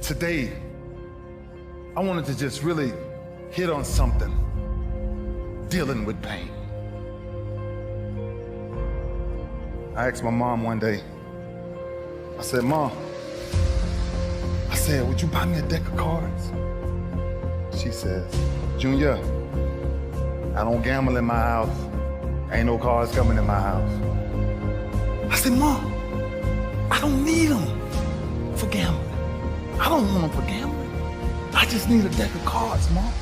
Today, I wanted to just really hit on something, dealing with pain. I asked my mom one day, I said, Mom, would you buy me a deck of cards? She says, Junior, I don't gamble in my house. Ain't no cards coming in my house. I said, Mom, I don't need them for gambling. I don't want them for gambling. I just need a deck of cards, Mom.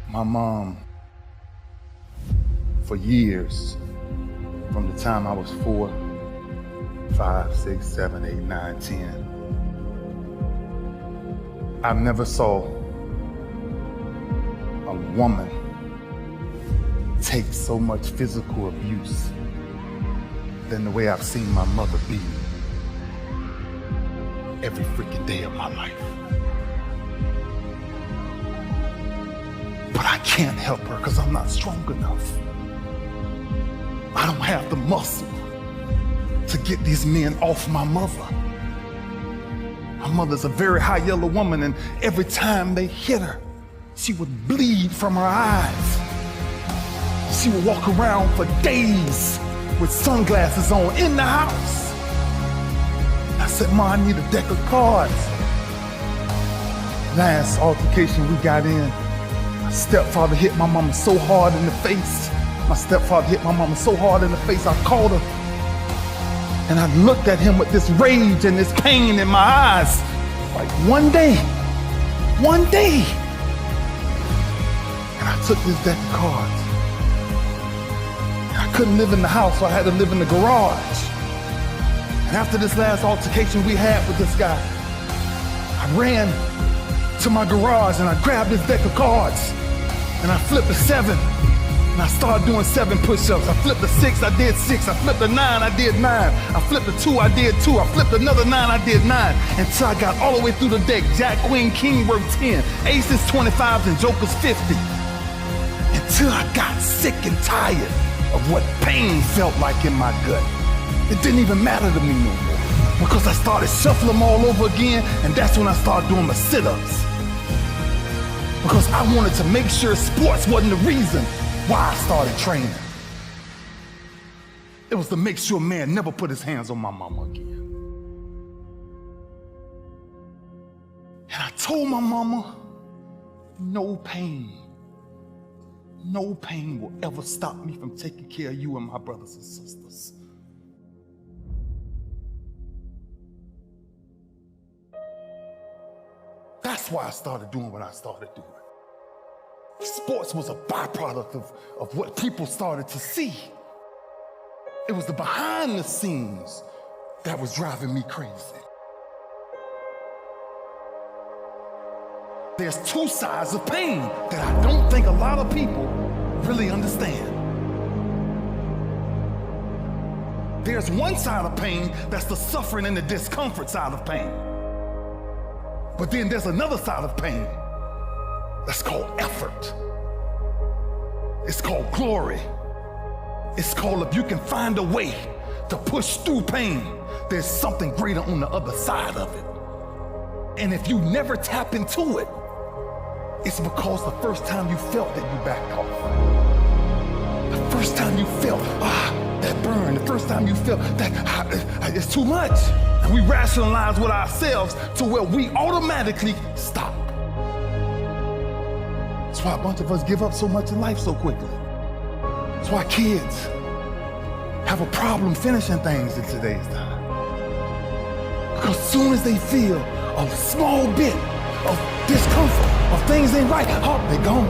My mom, for years, from the time I was 4, 5, 6, 7, 8, 9, 10, I never saw a woman take so much physical abuse than the way I've seen my mother be every freaking day of my life. But I can't help her because I'm not strong enough. I don't have the muscle to get these men off my mother. My mother's a very high yellow woman, and every time they hit her, she would bleed from her eyes. She would walk around for days with sunglasses on in the house. I said, Ma, I need a deck of cards. Last altercation we got in, my stepfather hit my mama so hard in the face. I called her, and I looked at him with this rage and this pain in my eyes. Like one day, and I took this deck of cards. And I couldn't live in the house, so I had to live in the garage. And after this last altercation we had with this guy, I ran to my garage and I grabbed this deck of cards and I flipped a 7. And I started doing 7 push-ups. I flipped a 6, I did 6. I flipped a 9, I did 9. I flipped a 2, I did 2. I flipped another 9, I did 9. Until I got all the way through the deck. Jack, Queen, King worth 10. Aces, 25s, and Jokers, 50. Until I got sick and tired of what pain felt like in my gut. It didn't even matter to me no more. Because I started shuffling them all over again, and that's when I started doing my sit-ups. Because I wanted to make sure sports wasn't the reason why I started training. It was to make sure man never put his hands on my mama again. And I told my mama, no pain will ever stop me from taking care of you and my brothers and sisters. That's why I started doing what I started doing. Sports was a byproduct of what people started to see. It was the behind the scenes that was driving me crazy. There's 2 sides of pain that I don't think a lot of people really understand. There's one side of pain that's the suffering and the discomfort side of pain. But then there's another side of pain that's called effort. It's called glory. It's called if you can find a way to push through pain, there's something greater on the other side of it. And if you never tap into it, it's because the first time you felt that you backed off. The first time you felt, that burn. The first time you felt that it's too much. And we rationalize with ourselves to where we automatically stop. That's why a bunch of us give up so much in life so quickly. That's why kids have a problem finishing things in today's time. Because as soon as they feel a small bit of discomfort, of things ain't right, they're gone.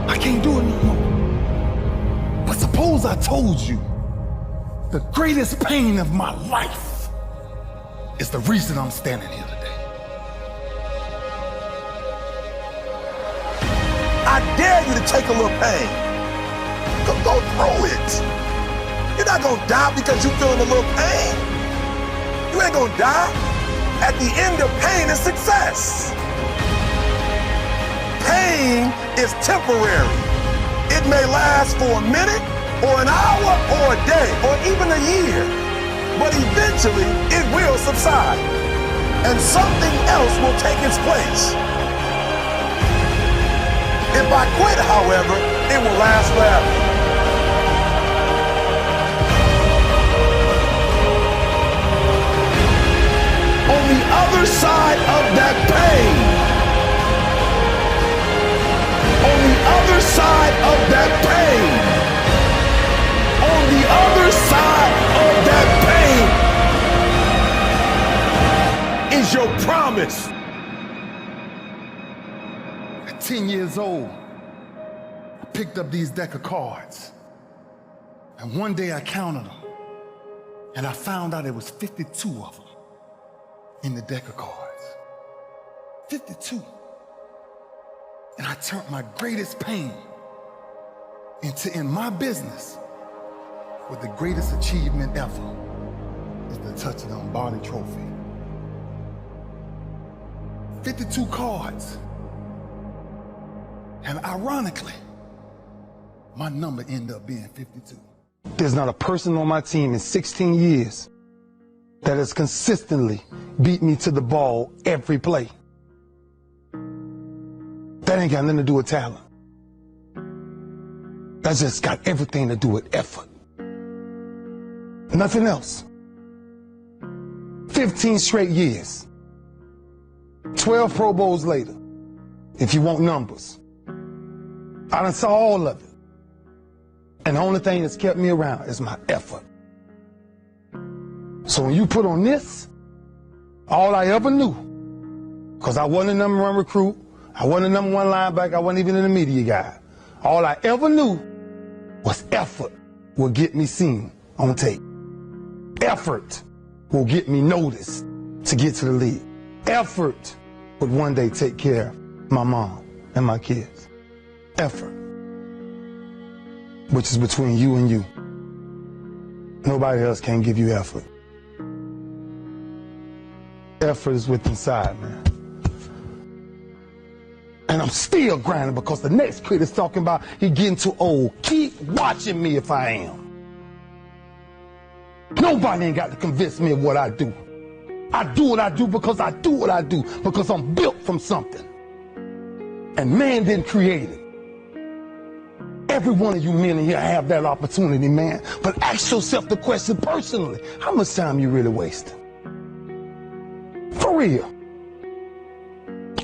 I can't do it no more. But suppose I told you the greatest pain of my life is the reason I'm standing here today. I dare you to take a little pain. Go through it. You're not gonna die because you're feeling a little pain. You ain't gonna die. At the end of pain is success. Pain is temporary. It may last for a minute, or an hour, or a day, or even a year, but eventually it will subside. and something else will take its place. If I quit, however, it will last forever. On the other side of that pain, on the other side of that pain, on the other side of that pain is your promise. At 10 years old, I picked up these deck of cards. And one day I counted them. And I found out there was 52 of them in the deck of cards. 52. And I turned my greatest pain into, in my business, with the greatest achievement ever is the touchdown Barney Trophy. 52 cards. And ironically, my number ended up being 52. There's not a person on my team in 16 years that has consistently beat me to the ball every play. That ain't got nothing to do with talent. That's just got everything to do with effort. Nothing else. 15 straight years. 12 Pro Bowls later, if you want numbers. I done saw all of it. And the only thing that's kept me around is my effort. So when you put on this, all I ever knew, because I wasn't a number one recruit, I wasn't a number one linebacker, I wasn't even in the media guy. All I ever knew was effort will get me seen on tape. Effort will get me noticed to get to the league. Effort would one day take care of my mom and my kids. Effort. Which is between you and you. Nobody else can give you effort. Effort is within inside, man. And I'm still grinding because the next kid is talking about he getting too old. Keep watching me if I am. Nobody ain't got to convince me of what I do. I do what I do because I do what I do because I'm built from something. And man didn't create it. Every one of you men in here have that opportunity, man. But ask yourself the question personally. How much time you really wasting? For real.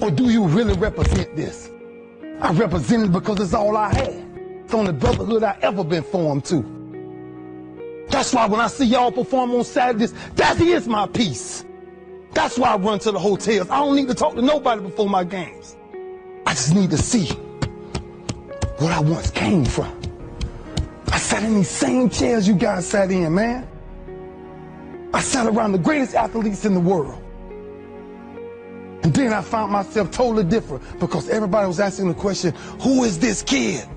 Or do you really represent this? I represent it because it's all I had. It's the only brotherhood I ever been formed to. That's why when I see y'all perform on Saturdays, that is my peace. That's why I run to the hotels. I don't need to talk to nobody before my games. I just need to see what I once came from. I sat in these same chairs you guys sat in, man. I sat around the greatest athletes in the world. And then I found myself totally different because everybody was asking the question, who is this kid?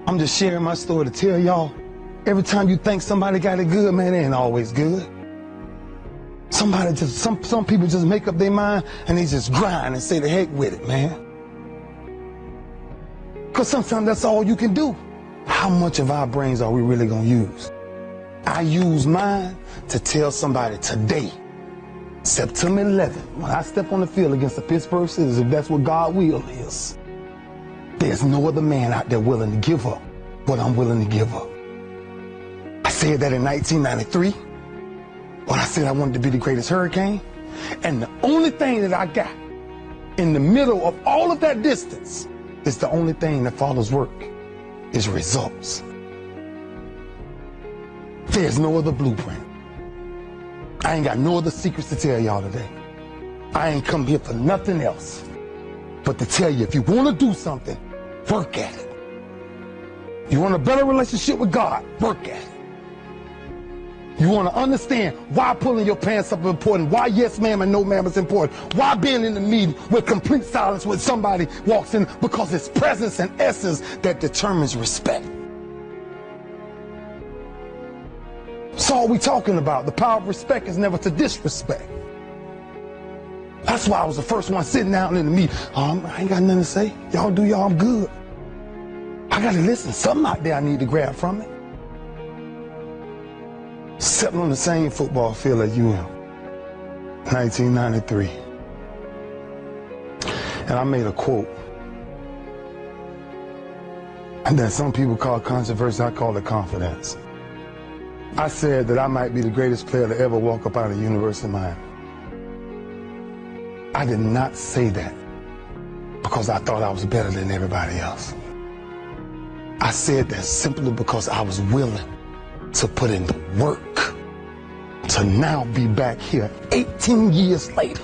I'm just sharing my story to tell y'all, every time you think somebody got it good, man, it ain't always good. Somebody just, some people just make up their mind and they just grind and say the heck with it, man. Because sometimes that's all you can do. How much of our brains are we really gonna use? I use mine to tell somebody today, September 11th, when I step on the field against the Pittsburgh Steelers, if that's what God's will is, there's no other man out there willing to give up what I'm willing to give up. I said that in 1993, when I said I wanted to be the greatest Hurricane, and the only thing that I got in the middle of all of that distance is the only thing that follows work, is results. There's no other blueprint. I ain't got no other secrets to tell y'all today. I ain't come here for nothing else but to tell you, if you want to do something, work at it. You want a better relationship with God, work at it. You want to understand why pulling your pants up is important, why yes ma'am and no ma'am is important, why being in the meeting with complete silence when somebody walks in, because it's presence and essence that determines respect. That's all we talking about. The power of respect is never to disrespect. That's why I was the first one sitting down in the meeting. I ain't got nothing to say. Y'all do y'all, I'm good. I got to listen. Something out there I need to grab from it. Stepping on the same football field as you am. 1993. And I made a quote. And that some people call controversy, I call it confidence. I said that I might be the greatest player to ever walk up out of the University of Miami. I did not say that because I thought I was better than everybody else. I said that simply because I was willing to put in the work to now be back here 18 years later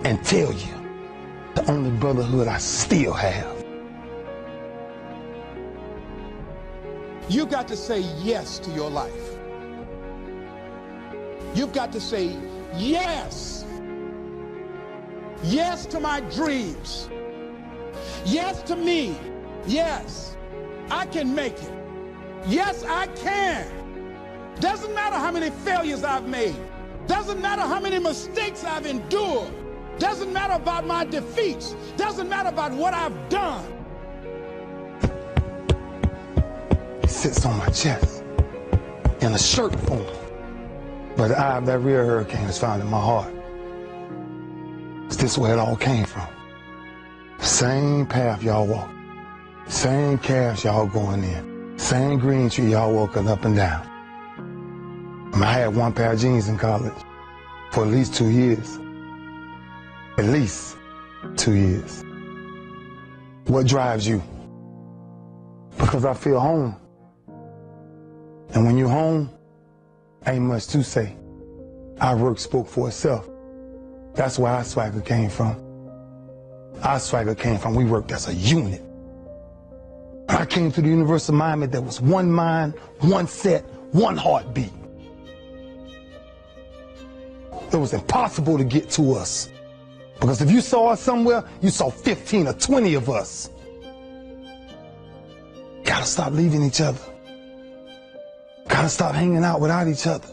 and tell you the only brotherhood I still have. You've got to say yes to your life. You've got to say yes. Yes to my dreams. Yes to me. Yes, I can make it. Yes, I can. Doesn't matter how many failures I've made. Doesn't matter how many mistakes I've endured. Doesn't matter about my defeats. Doesn't matter about what I've done. It sits on my chest in a shirt form. But the eye of that real hurricane is found in my heart. Is this where it all came from? Same path y'all walk. Same calves y'all going in. Same green tree y'all walking up and down. I had one pair of jeans in college for at least 2 years. At least 2 years. What drives you? Because I feel home. And when you're home, ain't much to say. Our work spoke for itself. That's where our swagger came from. Our swagger came from, we worked as a unit. When I came to the University of Miami, there was one mind, one set, one heartbeat. It was impossible to get to us. Because if you saw us somewhere, you saw 15 or 20 of us. Gotta stop leaving each other. Gotta stop hanging out without each other.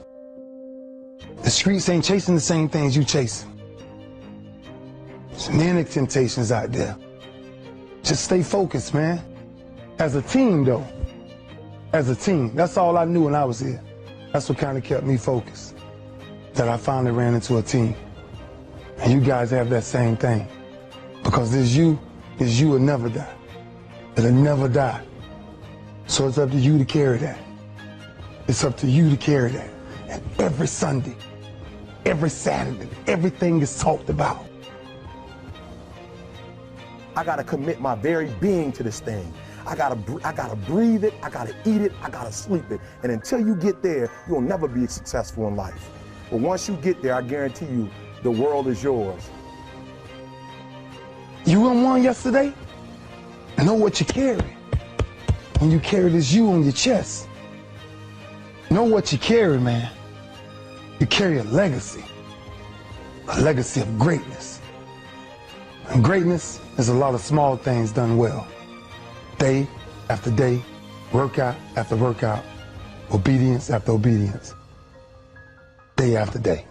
The streets ain't chasing the same things you chasing. There's many temptations out there. Just stay focused, man. As a team, though. As a team. That's all I knew when I was here. That's what kind of kept me focused. That I finally ran into a team. And you guys have that same thing. Because this you will never die. It'll never die. So it's up to you to carry that. It's up to you to carry that. And every Sunday, every Saturday, everything is talked about. I gotta commit my very being to this thing. I gotta breathe it, I gotta eat it, I gotta sleep it. And until you get there, you'll never be successful in life. But once you get there, I guarantee you, the world is yours. You won yesterday? Know what you carry. When you carry this you on your chest. Know what you carry, man. You carry a legacy of greatness. And greatness is a lot of small things done well. Day after day, workout after workout, obedience after obedience, day after day.